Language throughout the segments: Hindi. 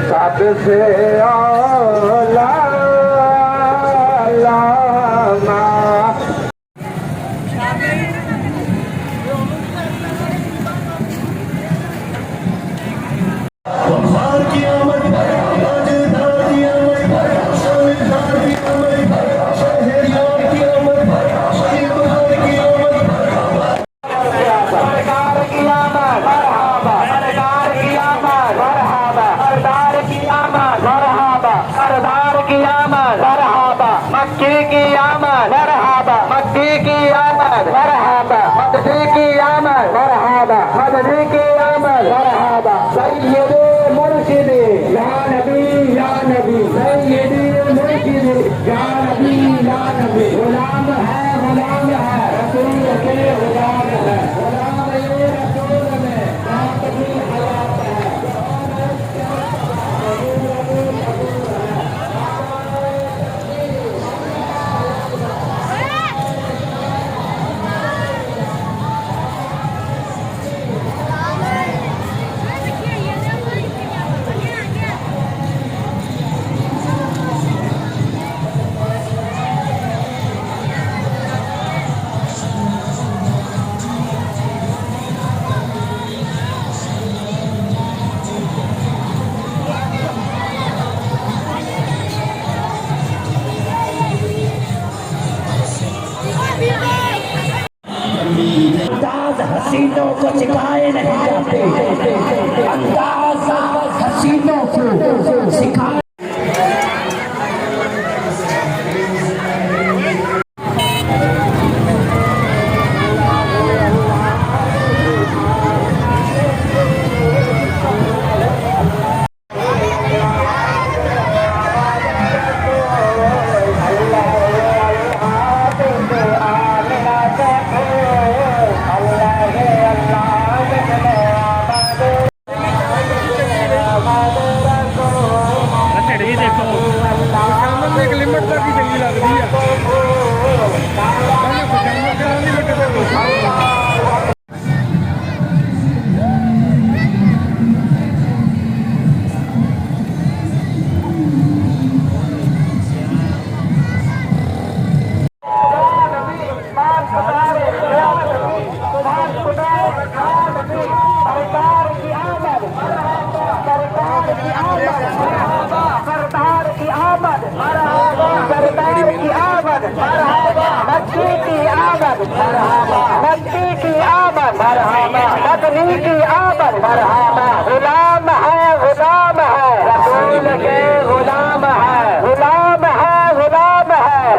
सबसे आला लामा मक्की की आमद मरहबा, मक्की की आमद मरहबा, मदनी की आमद मरहबा, मदनी की आमद मरहबा। सैयदे मुर्शिदे या नबी या नबी, सैयदे मुर्शिदे या नबी या नबी। गुलाम है रसूल के गुलाम है, गुलाम ये रसूल में बात की हयात है। हसीनों को सिखाए नहीं जाते, अंदाज हसीनों को सिखाए। मक्की की आमद मरहबा, मक्की की आमद मरहबा, मदनी की आमद मरहबा। गुलाम है रसूल के गुलाम है, गुलाम है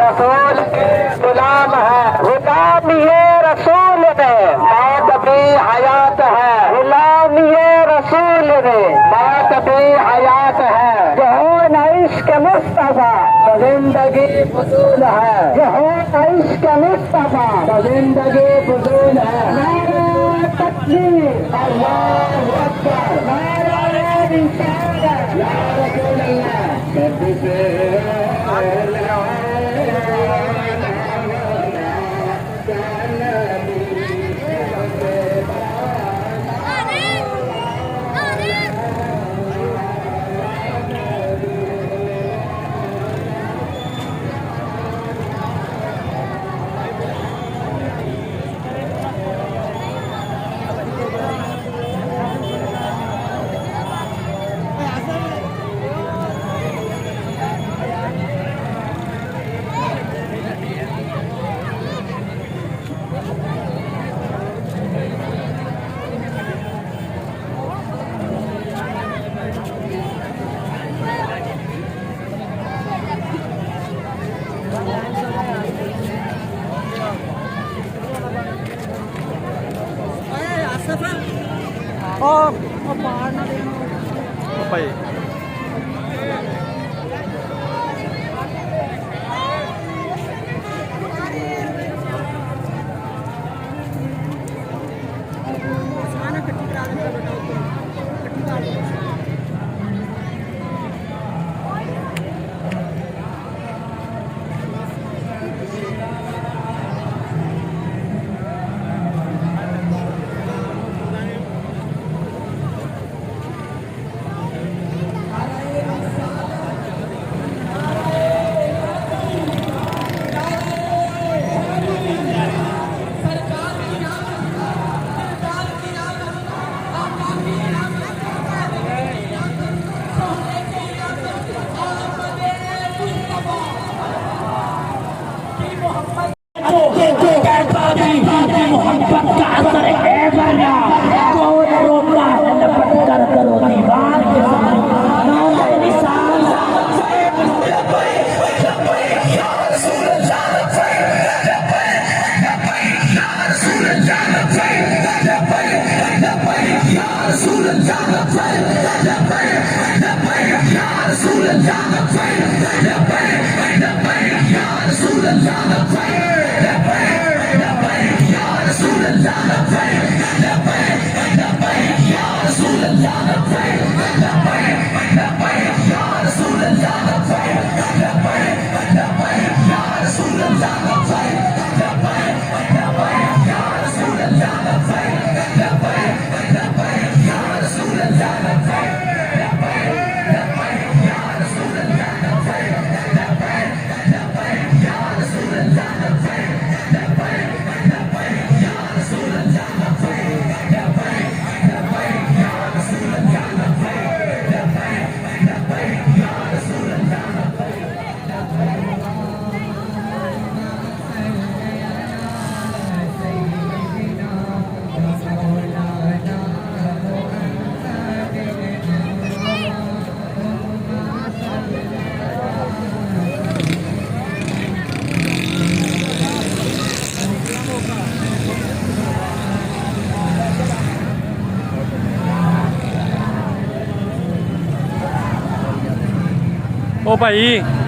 रसूल के गुलाम है। गुलाम ये रसूल में मौत भी हयात है, गुलाम ये रसूल मुर्शिदी मौत भी हयात है, जो हो न इश्क मुस्तफा तो जिंदगी फजूल है, जो हो न इश्क मुस्तफा तो जिंदगी फजूल है। नारे तकबीर अल्लाहु अकबर, नारे रिसालत या रसूल apa ya? Ô, Bahia.